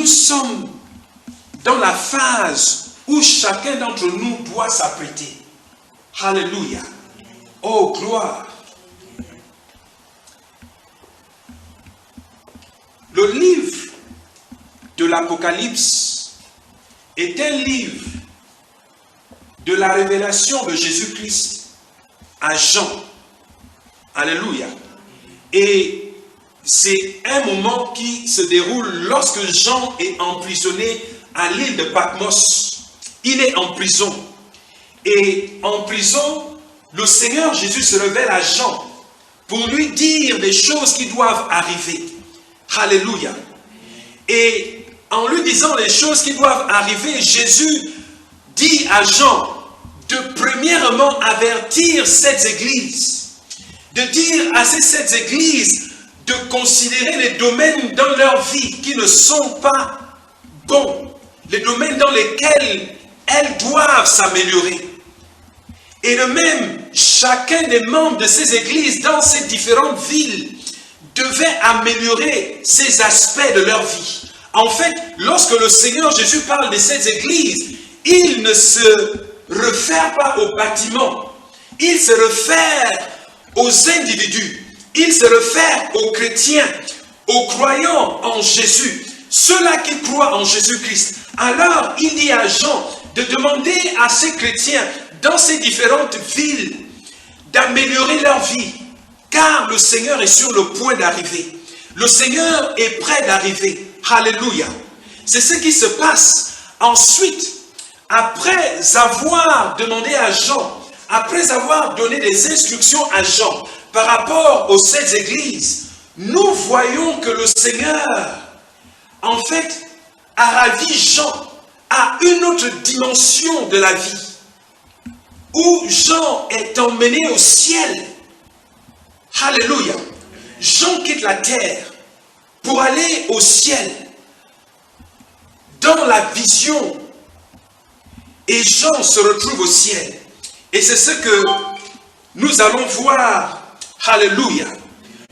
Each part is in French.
nous sommes dans la phase où chacun d'entre nous doit s'apprêter. Alléluia. Oh, gloire. Le livre de l'Apocalypse est un livre de la révélation de Jésus-Christ à Jean. Alléluia. Et c'est un moment qui se déroule lorsque Jean est emprisonné à l'île de Patmos. Il est en prison. Et en prison, le Seigneur Jésus se révèle à Jean pour lui dire des choses qui doivent arriver. Alléluia. Et en lui disant les choses qui doivent arriver, Jésus dit à Jean de premièrement avertir cette église, de dire à ces sept églises de considérer les domaines dans leur vie qui ne sont pas bons, les domaines dans lesquels elles doivent s'améliorer. Et de même, chacun des membres de ces églises dans ces différentes villes devait améliorer ces aspects de leur vie. En fait, lorsque le Seigneur Jésus parle de ces églises, il ne se réfère pas aux bâtiments, il se réfère aux individus, il se réfère aux chrétiens, aux croyants en Jésus, ceux-là qui croient en Jésus-Christ. Alors, il dit à Jean de demander à ces chrétiens dans ces différentes villes d'améliorer leur vie, car le Seigneur est sur le point d'arriver. Le Seigneur est prêt d'arriver. Alléluia. C'est ce qui se passe. Ensuite, après avoir demandé à Jean, après avoir donné des instructions à Jean par rapport aux sept églises, nous voyons que le Seigneur, en fait, a ravi Jean à une autre dimension de la vie, où Jean est emmené au ciel. Alléluia. Jean quitte la terre pour aller au ciel, dans la vision. Et Jean se retrouve au ciel. Et c'est ce que nous allons voir. Alléluia.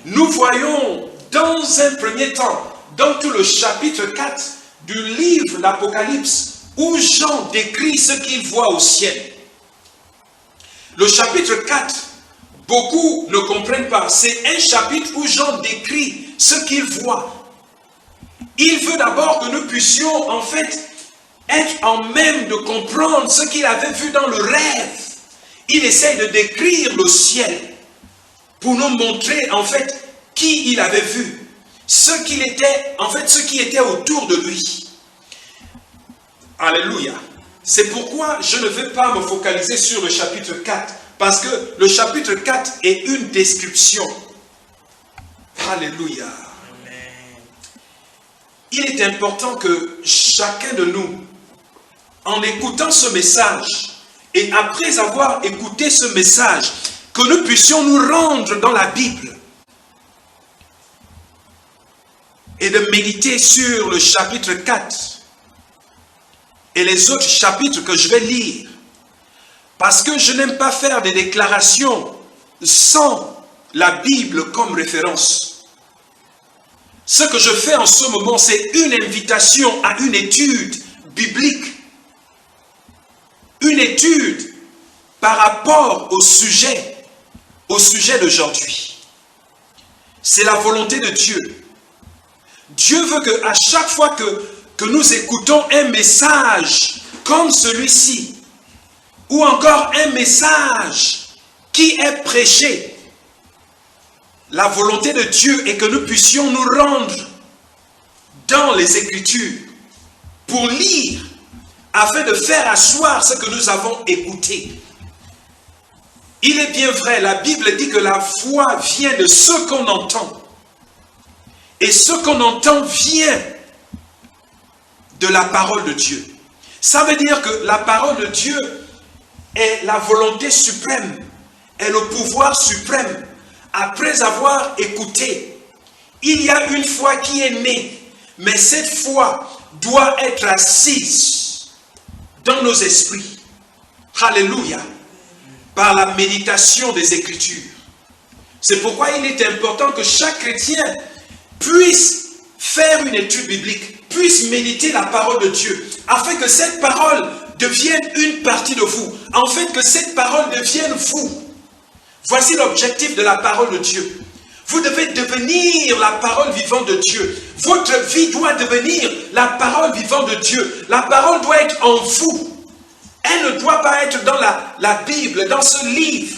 Nous voyons dans un premier temps, dans tout le chapitre 4 du livre d'Apocalypse, où Jean décrit ce qu'il voit au ciel. Le chapitre 4, beaucoup ne comprennent pas. C'est un chapitre où Jean décrit ce qu'il voit. Il veut d'abord que nous puissions en fait être en même de comprendre ce qu'il avait vu dans le rêve. Il essaye de décrire le ciel pour nous montrer en fait qui il avait vu, ce qu'il était, en fait ce qui était autour de lui. Alléluia. C'est pourquoi je ne vais pas me focaliser sur le chapitre 4, parce que le chapitre 4 est une description. Alléluia. Il est important que chacun de nous, en écoutant ce message, et après avoir écouté ce message, que nous puissions nous rendre dans la Bible et de méditer sur le chapitre 4 et les autres chapitres que je vais lire. Parce que je n'aime pas faire des déclarations sans la Bible comme référence. Ce que je fais en ce moment, c'est une invitation à une étude biblique. Une étude par rapport au sujet d'aujourd'hui. C'est la volonté de Dieu. Dieu veut qu'à chaque fois que nous écoutons un message comme celui-ci, ou encore un message qui est prêché, la volonté de Dieu est que nous puissions nous rendre dans les Écritures pour lire, afin de faire asseoir ce que nous avons écouté. Il est bien vrai, la Bible dit que la foi vient de ce qu'on entend. Et ce qu'on entend vient de la parole de Dieu. Ça veut dire que la parole de Dieu est la volonté suprême, est le pouvoir suprême. Après avoir écouté, il y a une foi qui est née, mais cette foi doit être assise dans nos esprits. Alléluia. Par la méditation des Écritures. C'est pourquoi il est important que chaque chrétien puisse faire une étude biblique. puisse méditer la parole de Dieu, afin que cette parole devienne une partie de vous, afin que cette parole devienne vous. Voici l'objectif de la parole de Dieu. Vous devez devenir la parole vivante de Dieu. Votre vie doit devenir la parole vivante de Dieu. La parole doit être en vous. Elle ne doit pas être dans la Bible, dans ce livre.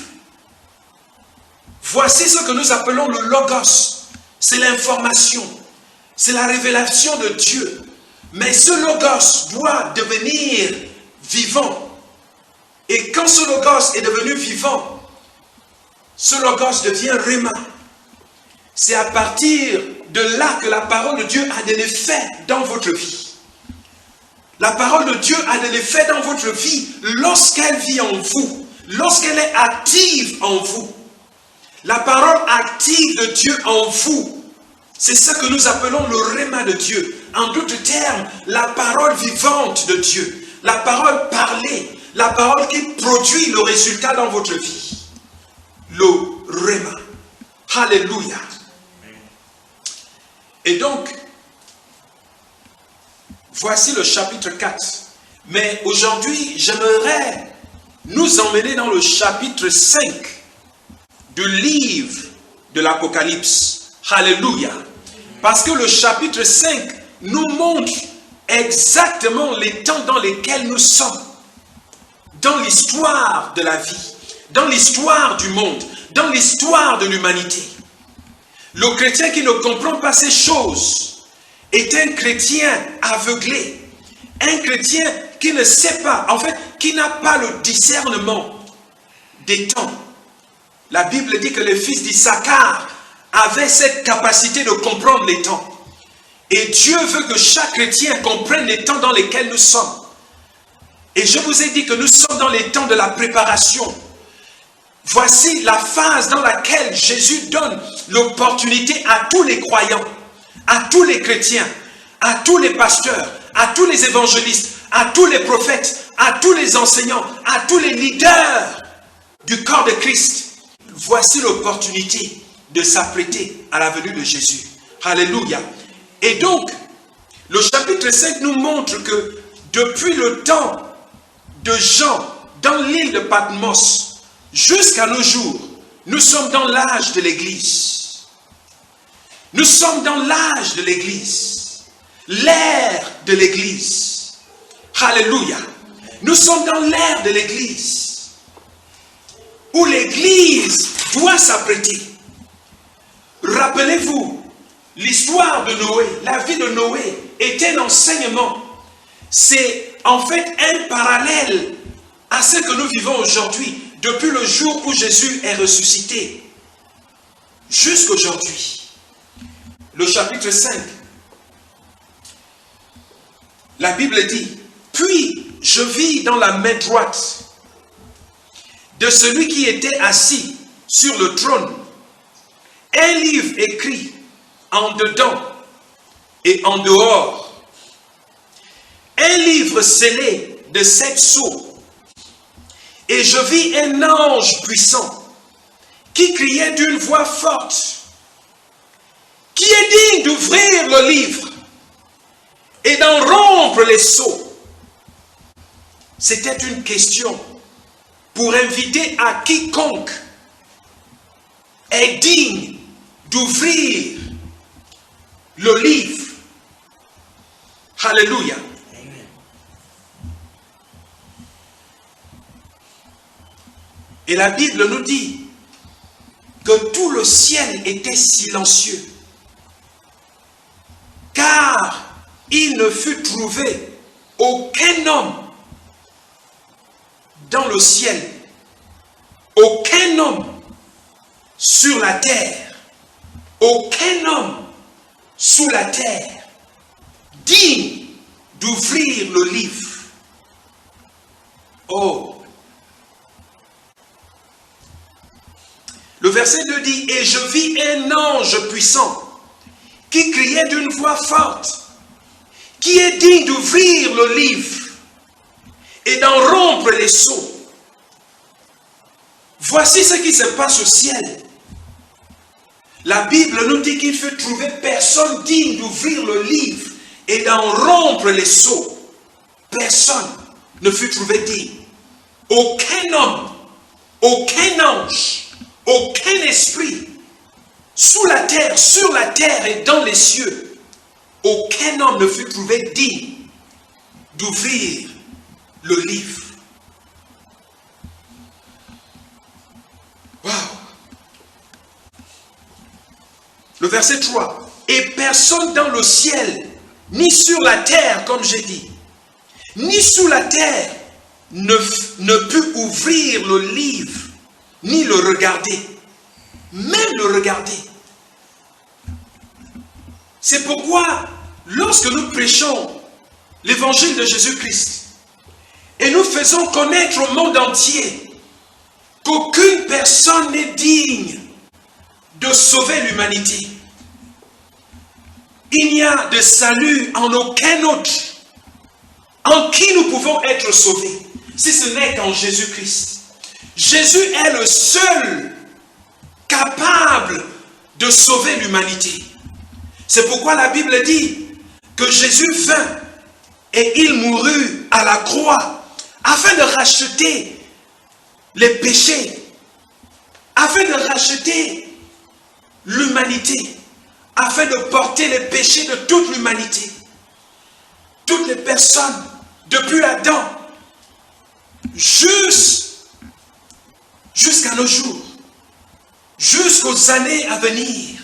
Voici ce que nous appelons le logos. C'est l'information. C'est la révélation de Dieu. Mais ce logos doit devenir vivant. Et quand ce logos est devenu vivant, ce logos devient réma. C'est à partir de là que la parole de Dieu a de l'effet dans votre vie. La parole de Dieu a de l'effet dans votre vie lorsqu'elle vit en vous, lorsqu'elle est active en vous. La parole active de Dieu en vous, c'est ce que nous appelons le réma de Dieu. En d'autres termes, la parole vivante de Dieu, la parole parlée, la parole qui produit le résultat dans votre vie. Le réma. Alléluia. Et donc, voici le chapitre 4. Mais aujourd'hui, j'aimerais nous emmener dans le chapitre 5 du livre de l'Apocalypse. Alléluia. Parce que le chapitre 5 nous montre exactement les temps dans lesquels nous sommes. Dans l'histoire de la vie, dans l'histoire du monde, dans l'histoire de l'humanité. Le chrétien qui ne comprend pas ces choses est un chrétien aveuglé. Un chrétien qui ne sait pas, en fait, qui n'a pas le discernement des temps. La Bible dit que les fils d'Issachar avaient cette capacité de comprendre les temps. Et Dieu veut que chaque chrétien comprenne les temps dans lesquels nous sommes. Et je vous ai dit que nous sommes dans les temps de la préparation. Voici la phase dans laquelle Jésus donne l'opportunité à tous les croyants, à tous les chrétiens, à tous les pasteurs, à tous les évangélistes, à tous les prophètes, à tous les enseignants, à tous les leaders du corps de Christ. Voici l'opportunité de s'apprêter à la venue de Jésus. Alléluia. Et donc, le chapitre 5 nous montre que depuis le temps de Jean, dans l'île de Patmos, jusqu'à nos jours, nous sommes dans l'âge de l'Église. Nous sommes dans l'âge de l'Église. L'ère de l'Église. Alléluia. Nous sommes dans l'ère de l'Église. Où l'Église doit s'apprêter. Rappelez-vous, l'histoire de Noé, la vie de Noé est un enseignement. C'est en fait un parallèle à ce que nous vivons aujourd'hui. Depuis le jour où Jésus est ressuscité, jusqu'aujourd'hui. Le chapitre 5. La Bible dit, « Puis je vis dans la main droite de celui qui était assis sur le trône un livre écrit en dedans et en dehors, un livre scellé de 7 sceaux. Et je vis un ange puissant qui criait d'une voix forte. Qui est digne d'ouvrir le livre et d'en rompre les sceaux? C'était une question pour inviter à quiconque est digne d'ouvrir le livre. Alléluia. Et la Bible nous dit que tout le ciel était silencieux, car il ne fut trouvé aucun homme dans le ciel, aucun homme sur la terre, aucun homme sous la terre, digne d'ouvrir le livre. Oh! Le verset 2 dit, « Et je vis un ange puissant qui criait d'une voix forte, qui est digne d'ouvrir le livre et d'en rompre les sceaux. » Voici ce qui se passe au ciel. La Bible nous dit qu'il fut trouvé personne digne d'ouvrir le livre et d'en rompre les sceaux, personne ne fut trouvé digne. Aucun homme, aucun ange, aucun esprit, sous la terre, sur la terre et dans les cieux, aucun homme ne fut trouvé digne d'ouvrir le livre. Waouh! Le verset 3. Et personne dans le ciel, ni sur la terre, comme j'ai dit, ni sous la terre, ne put ouvrir le livre, ni le regarder. Même le regarder. C'est pourquoi, lorsque nous prêchons l'évangile de Jésus-Christ, et nous faisons connaître au monde entier qu'aucune personne n'est digne de sauver l'humanité. Il n'y a de salut en aucun autre en qui nous pouvons être sauvés, si ce n'est qu'en Jésus-Christ. Jésus est le seul capable de sauver l'humanité. C'est pourquoi la Bible dit que Jésus vint et il mourut à la croix afin de racheter les péchés, afin de racheter l'humanité, afin de porter les péchés de toute l'humanité. Toutes les personnes, depuis Adam, jusqu'à nos jours, jusqu'aux années à venir,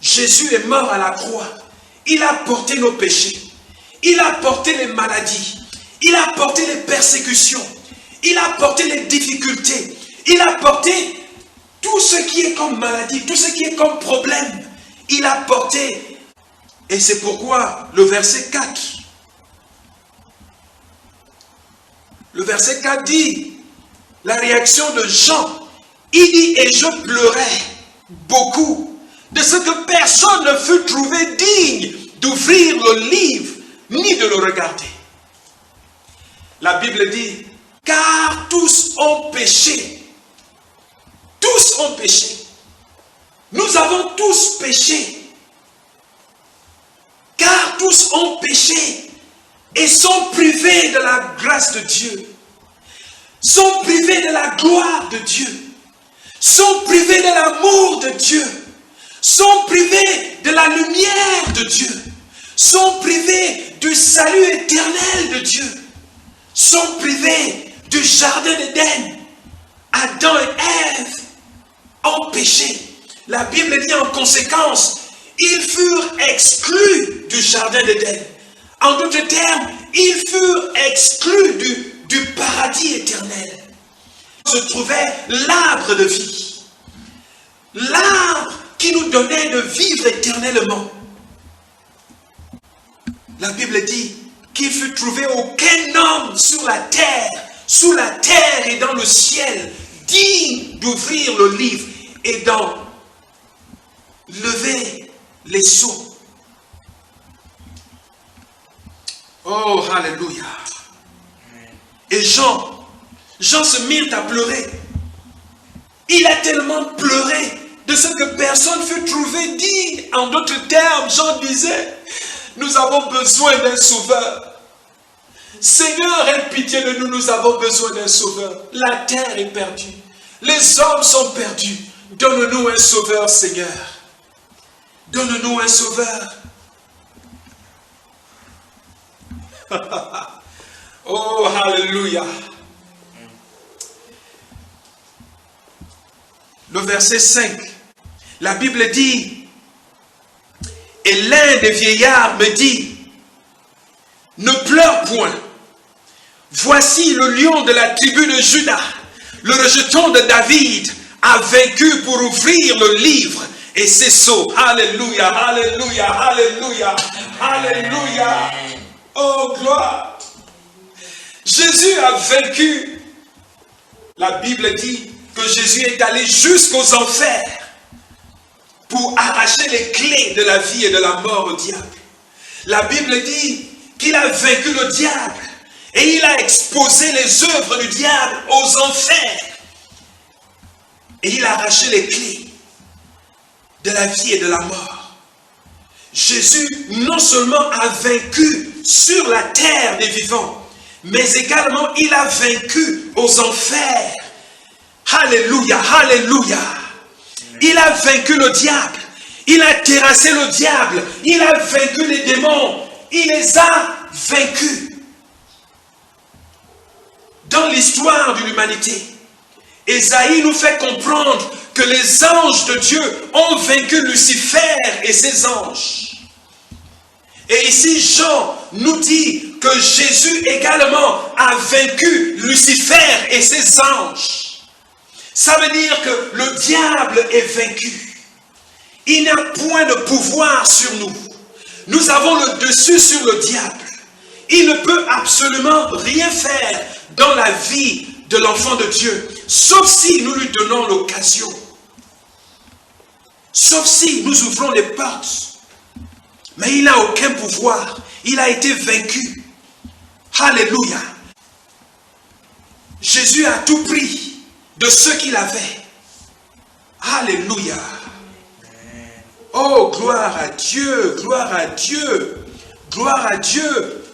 Jésus est mort à la croix. Il a porté nos péchés. Il a porté les maladies. Il a porté les persécutions. Il a porté les difficultés. Il a porté tout ce qui est comme maladie, tout ce qui est comme problème. Il a porté. Et c'est pourquoi le verset 4. Le verset 4 dit, la réaction de Jean, il dit, et je pleurais beaucoup de ce que personne ne fut trouvé digne d'ouvrir le livre, ni de le regarder. La Bible dit, car tous ont péché. Tous ont péché. Nous avons tous péché. Car tous ont péché et sont privés de la grâce de Dieu. Sont privés de la gloire de Dieu. Sont privés de l'amour de Dieu. Sont privés de la lumière de Dieu. Sont privés du salut éternel de Dieu. Sont privés du jardin d'Éden. Adam et Ève ont péché. La Bible dit en conséquence, ils furent exclus du jardin d'Éden. En d'autres termes, ils furent exclus du paradis éternel. Se trouvait l'arbre de vie. L'arbre qui nous donnait de vivre éternellement. La Bible dit qu'il fut trouvé aucun homme sur la terre, sous la terre et dans le ciel, digne d'ouvrir le livre et d'en lever les sceaux. Oh, alléluia. Et Jean se mit à pleurer. Il a tellement pleuré de ce que personne fut trouvé digne. En d'autres termes, Jean disait, nous avons besoin d'un sauveur. Seigneur, aie pitié de nous, nous avons besoin d'un sauveur. La terre est perdue. Les hommes sont perdus. Donne-nous un sauveur, Seigneur. Donne-nous un sauveur. Oh, alléluia. Le verset 5. La Bible dit, et l'un des vieillards me dit, ne pleure point. Voici le lion de la tribu de Juda, le rejeton de David, a vaincu pour ouvrir le livre et ses sceaux. Alléluia, alléluia, alléluia, alléluia. Oh, gloire. Jésus a vaincu. La Bible dit que Jésus est allé jusqu'aux enfers pour arracher les clés de la vie et de la mort au diable. La Bible dit qu'il a vaincu le diable et il a exposé les œuvres du diable aux enfers. Et il a arraché les clés de la vie et de la mort. Jésus non seulement a vaincu sur la terre des vivants, mais également il a vaincu aux enfers. Alléluia, alléluia. Il a vaincu le diable. Il a terrassé le diable. Il a vaincu les démons. Il les a vaincus. Dans l'histoire de l'humanité, Ésaïe nous fait comprendre que les anges de Dieu ont vaincu Lucifer et ses anges. Et ici, Jean nous dit que Jésus également a vaincu Lucifer et ses anges. Ça veut dire que le diable est vaincu. Il n'a point de pouvoir sur nous. Nous avons le dessus sur le diable. Il ne peut absolument rien faire dans la vie de l'enfant de Dieu, sauf si nous lui donnons l'occasion. Sauf si nous ouvrons les portes. Mais il n'a aucun pouvoir. Il a été vaincu. Alléluia. Jésus a tout pris de ce qu'il avait. Alléluia. Oh, gloire à Dieu, gloire à Dieu, gloire à Dieu.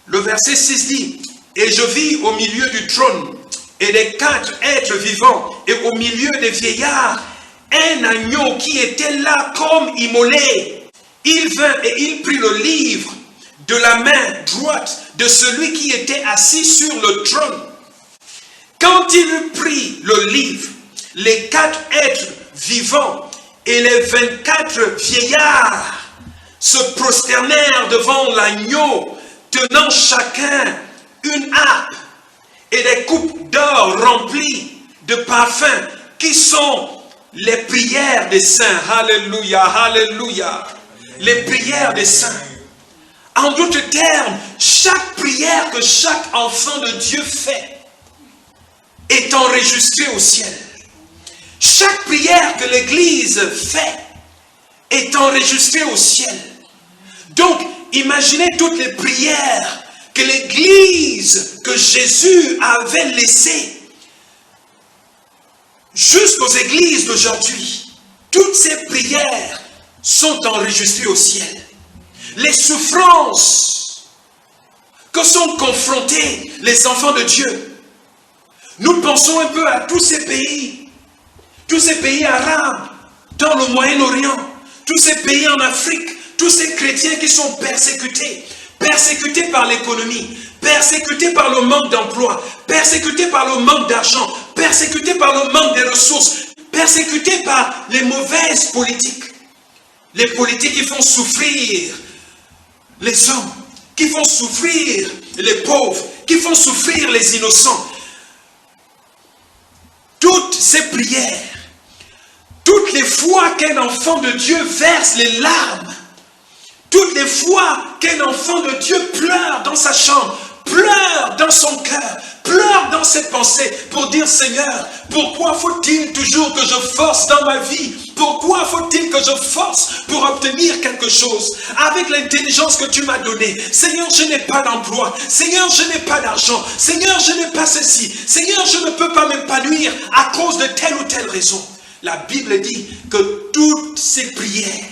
Le verset 6 dit, « Et je vis au milieu du trône et des 4 êtres vivants et au milieu des vieillards, un agneau qui était là comme immolé. Il vint et il prit le livre de la main droite de celui qui était assis sur le trône. Quand il eut pris le livre, les 4 êtres vivants et les 24 vieillards se prosternèrent devant l'agneau, tenant chacun une harpe et des coupes d'or remplies de parfums qui sont les prières des saints. Alléluia, alléluia. Les prières des saints. En d'autres termes, chaque prière que chaque enfant de Dieu fait est enregistrée au ciel. Chaque prière que l'Église fait est enregistrée au ciel. Donc, imaginez toutes les prières que l'Église, que Jésus avait laissées jusqu'aux églises d'aujourd'hui. Toutes ces prières sont enregistrées au ciel. Les souffrances que sont confrontés les enfants de Dieu. Nous pensons un peu à tous ces pays arabes dans le Moyen-Orient, tous ces pays en Afrique, tous ces chrétiens qui sont persécutés par l'économie, persécutés par le manque d'emploi, persécutés par le manque d'argent, persécutés par le manque des ressources, persécutés par les mauvaises politiques. Les politiques qui font souffrir les hommes, qui font souffrir les pauvres, qui font souffrir les innocents. Toutes ces prières, toutes les fois qu'un enfant de Dieu verse les larmes, toutes les fois qu'un enfant de Dieu pleure dans sa chambre, pleure dans son cœur, pleure dans ses pensées pour dire, Seigneur, pourquoi faut-il toujours que je force dans ma vie? Pourquoi faut-il que je force pour obtenir quelque chose? Avec l'intelligence que tu m'as donnée, Seigneur, je n'ai pas d'emploi. Seigneur, je n'ai pas d'argent. Seigneur, je n'ai pas ceci. Seigneur, je ne peux pas m'épanouir à cause de telle ou telle raison. La Bible dit que toutes ces prières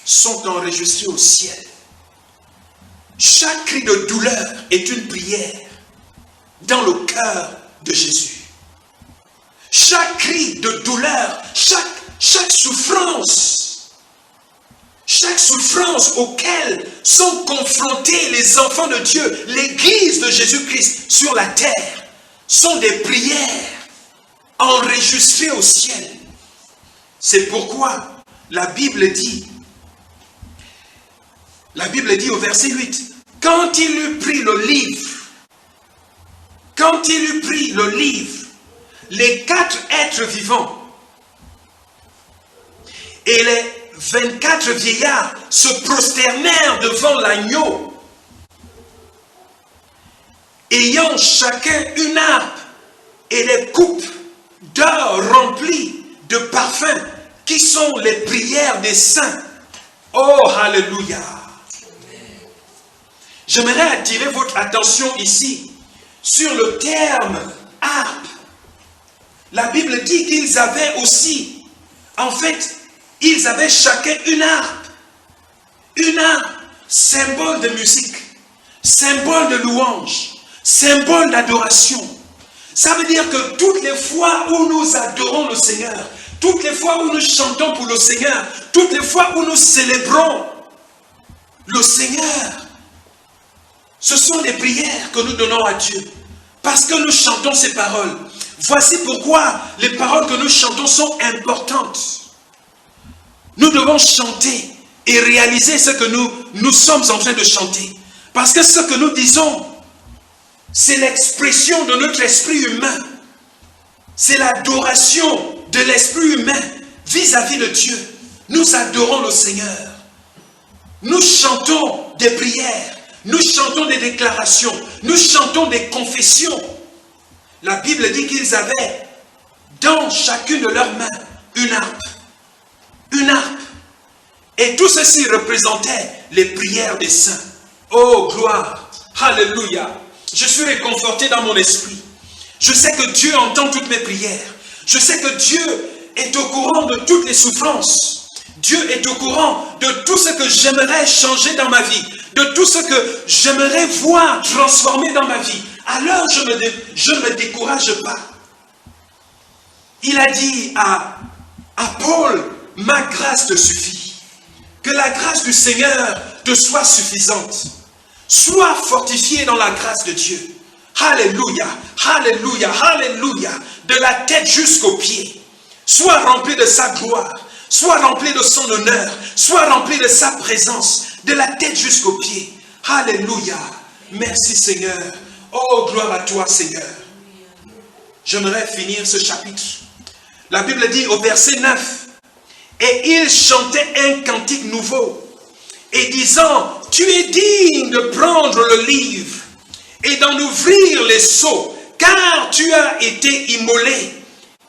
sont enregistrées au ciel. Chaque cri de douleur est une prière dans le cœur de Jésus. Chaque cri de douleur, chaque souffrance auquel sont confrontés les enfants de Dieu, l'Église de Jésus-Christ sur la terre, sont des prières enregistrées au ciel. C'est pourquoi la Bible dit au verset 8, quand il eut pris le livre, les 4 êtres vivants et les 24 vieillards se prosternèrent devant l'agneau, ayant chacun une harpe et les coupes d'or remplies de parfums qui sont les prières des saints. Oh, alléluia! J'aimerais attirer votre attention ici sur le terme harpe. La Bible dit qu'ils avaient aussi, en fait, Ils avaient chacun une harpe. Une harpe, symbole de musique, symbole de louange, symbole d'adoration. Ça veut dire que toutes les fois où nous adorons le Seigneur, toutes les fois où nous chantons pour le Seigneur, toutes les fois où nous célébrons le Seigneur, ce sont des prières que nous donnons à Dieu. Parce que nous chantons ces paroles. Voici pourquoi les paroles que nous chantons sont importantes. Nous devons chanter et réaliser ce que nous sommes en train de chanter. Parce que ce que nous disons, c'est l'expression de notre esprit humain. C'est l'adoration de l'esprit humain vis-à-vis de Dieu. Nous adorons le Seigneur. Nous chantons des prières. Nous chantons des déclarations. Nous chantons des confessions. La Bible dit qu'ils avaient dans chacune de leurs mains une harpe. Une harpe. Et tout ceci représentait les prières des saints. Oh, gloire! Alléluia! Je suis réconforté dans mon esprit. Je sais que Dieu entend toutes mes prières. Je sais que Dieu est au courant de toutes les souffrances. Dieu est au courant de tout ce que j'aimerais changer dans ma vie. De tout ce que j'aimerais voir transformer dans ma vie. Alors je ne me décourage pas. Il a dit à Paul, ma grâce te suffit. Que la grâce du Seigneur te soit suffisante. Sois fortifié dans la grâce de Dieu. Alléluia, alléluia, alléluia. De la tête jusqu'aux pieds. Sois rempli de sa gloire. Sois rempli de son honneur. Sois rempli de sa présence. De la tête jusqu'aux pieds. Alléluia. Merci Seigneur. Oh, gloire à toi Seigneur. J'aimerais finir ce chapitre. La Bible dit au verset 9. Et il chantait un cantique nouveau. Et disant, tu es digne de prendre le livre et d'en ouvrir les sceaux, car tu as été immolé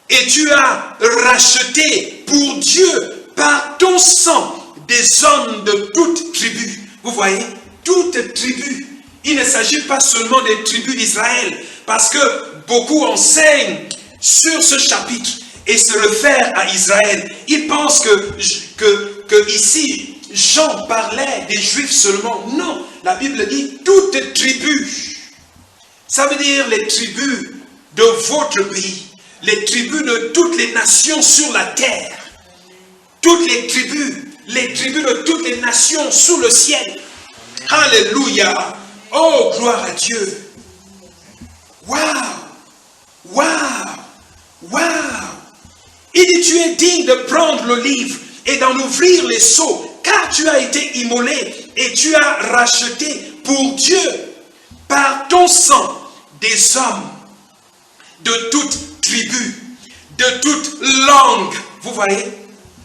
et tu as racheté pour Dieu par ton sang des hommes de toute tribu. Vous voyez, toute tribu. Il ne s'agit pas seulement des tribus d'Israël, parce que beaucoup enseignent sur ce chapitre et se réfèrent à Israël. Ils pensent que ici, Jean parlait des Juifs seulement. Non, la Bible dit toute tribu. Ça veut dire les tribus de votre pays, les tribus de toutes les nations sur la terre. Toutes les tribus de toutes les nations sous le ciel. Alléluia. Oh, gloire à Dieu. Waouh, waouh, waouh. Il dit, tu es digne de prendre le livre et d'en ouvrir les sceaux, car tu as été immolé et tu as racheté pour Dieu par ton sang des hommes de toute tribu, de toute langue. Vous voyez,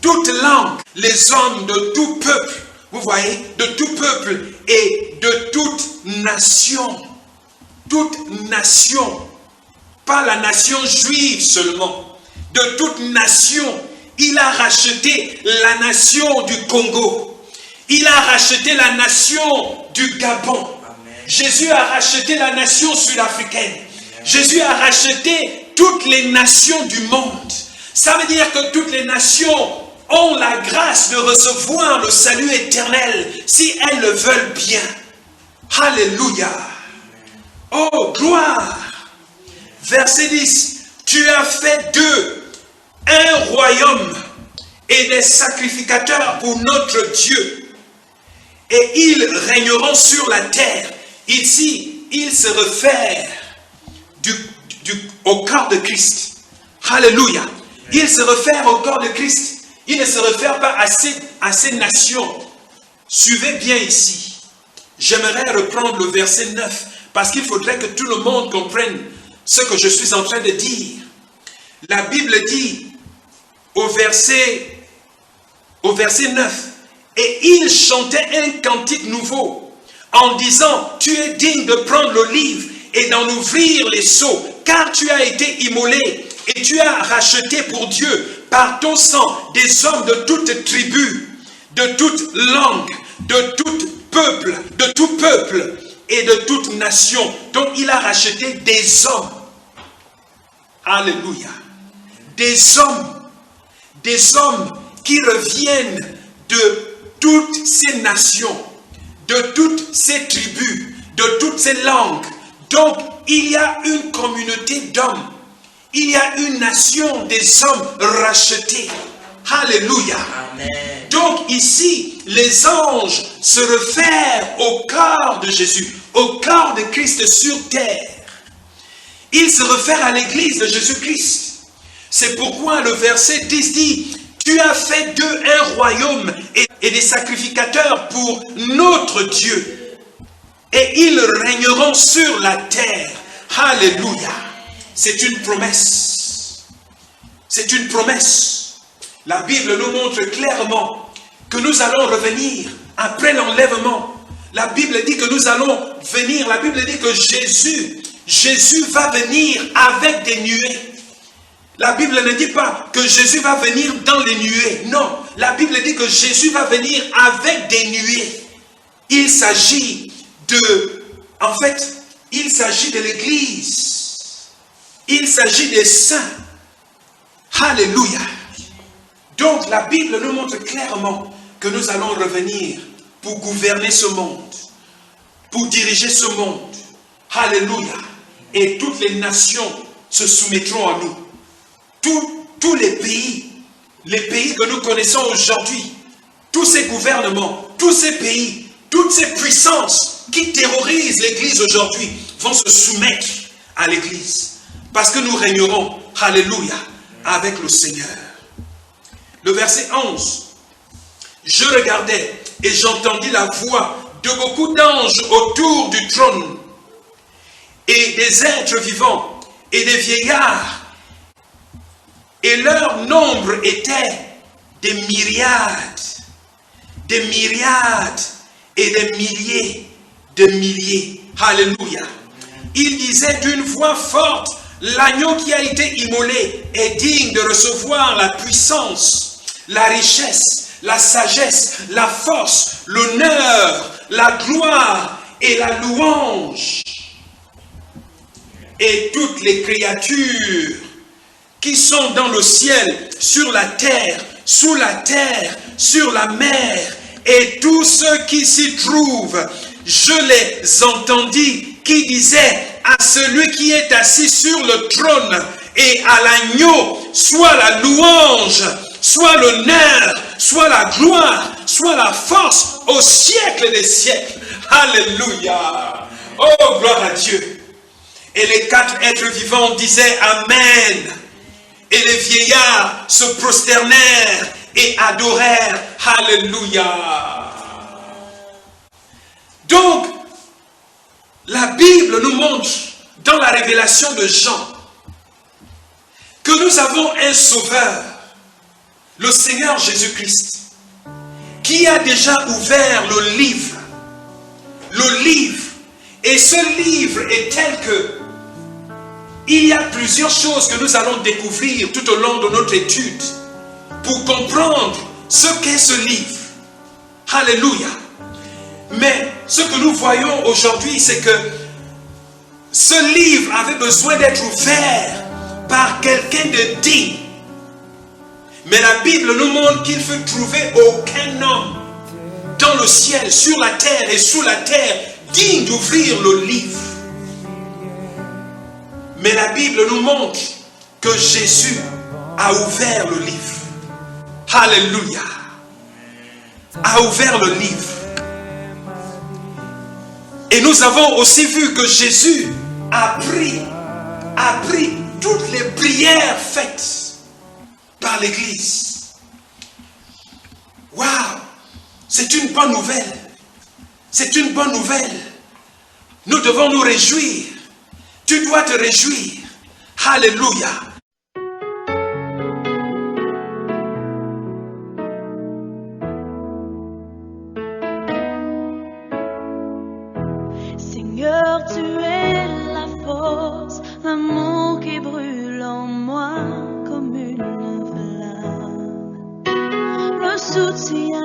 toute langue, les hommes de tout peuple. Vous voyez, de tout peuple et de toute nation. Toute nation. Pas la nation juive seulement. De toute nation. Il a racheté la nation du Congo. Il a racheté la nation du Gabon. Amen. Jésus a racheté la nation sud-africaine. Amen. Jésus a racheté toutes les nations du monde. Ça veut dire que toutes les nations ont la grâce de recevoir le salut éternel si elles le veulent bien. Alléluia. Oh, gloire. Verset 10. Tu as fait d'eux un royaume et des sacrificateurs pour notre Dieu. Et ils régneront sur la terre. Ici, il se réfère au corps de Christ. Alléluia. Il se réfère au corps de Christ. Il ne se réfère pas à ces nations. Suivez bien ici. J'aimerais reprendre le verset 9 parce qu'il faudrait que tout le monde comprenne ce que je suis en train de dire. La Bible dit au verset 9, et il chantait un cantique nouveau en disant, tu es digne de prendre le livre et d'en ouvrir les sceaux, car tu as été immolé et tu as racheté pour Dieu par ton sang des hommes de toute tribu, de toute langue, de tout peuple et de toute nation. Donc il a racheté des hommes. Alléluia. Des hommes qui reviennent de toutes ces nations, de toutes ces tribus, de toutes ces langues. Donc, il y a une communauté d'hommes. Il y a une nation des hommes rachetés. Alléluia. Amen. Donc ici, les anges se réfèrent au corps de Jésus, au corps de Christ sur terre. Ils se réfèrent à l'église de Jésus-Christ. C'est pourquoi le verset 10 dit, « Tu as fait d'eux un royaume et des sacrificateurs pour notre Dieu. Et ils régneront sur la terre. » Alléluia. C'est une promesse. C'est une promesse. La Bible nous montre clairement que nous allons revenir après l'enlèvement. La Bible dit que nous allons venir. La Bible dit que Jésus va venir avec des nuées. La Bible ne dit pas que Jésus va venir dans les nuées. Non, la Bible dit que Jésus va venir avec des nuées. Il s'agit il s'agit de l'Église. Il s'agit des saints. Alléluia. Donc la Bible nous montre clairement que nous allons revenir pour gouverner ce monde, pour diriger ce monde. Alléluia. Et toutes les nations se soumettront à nous. Tous les pays que nous connaissons aujourd'hui, tous ces gouvernements, tous ces pays, toutes ces puissances qui terrorisent l'Église aujourd'hui vont se soumettre à l'Église. Parce que nous régnerons, alléluia, avec le Seigneur. Le verset 11. Je regardais et j'entendis la voix de beaucoup d'anges autour du trône et des êtres vivants et des vieillards. Et leur nombre était des myriades et des milliers de milliers. Alléluia. Il disait d'une voix forte, l'agneau qui a été immolé est digne de recevoir la puissance, la richesse, la sagesse, la force, l'honneur, la gloire et la louange. Et toutes les créatures qui sont dans le ciel, sur la terre, sous la terre, sur la mer, et tous ceux qui s'y trouvent, je les entendis qui disaient à celui qui est assis sur le trône et à l'agneau, soit la louange, soit l'honneur, soit la gloire, soit la force au siècle des siècles. Alléluia. Oh, gloire à Dieu. Et les 4 êtres vivants disaient Amen. Et les vieillards se prosternèrent et adorèrent. Alléluia. Donc, la Bible nous montre dans la révélation de Jean que nous avons un sauveur, le Seigneur Jésus-Christ, qui a déjà ouvert le livre. Le livre. Et ce livre est tel que il y a plusieurs choses que nous allons découvrir tout au long de notre étude pour comprendre ce qu'est ce livre. Alléluia. Mais ce que nous voyons aujourd'hui, c'est que ce livre avait besoin d'être ouvert par quelqu'un de digne. Mais la Bible nous montre qu'il ne faut trouver aucun homme dans le ciel, sur la terre et sous la terre digne d'ouvrir le livre. Mais la Bible nous montre que Jésus a ouvert le livre. Alléluia. A ouvert le livre. Et nous avons aussi vu que Jésus a pris toutes les prières faites par l'Église. Waouh! C'est une bonne nouvelle. C'est une bonne nouvelle. Nous devons nous réjouir. Tu dois te réjouir. Alléluia. Seigneur, tu es la force, l'amour qui brûle en moi comme une flamme, le soutien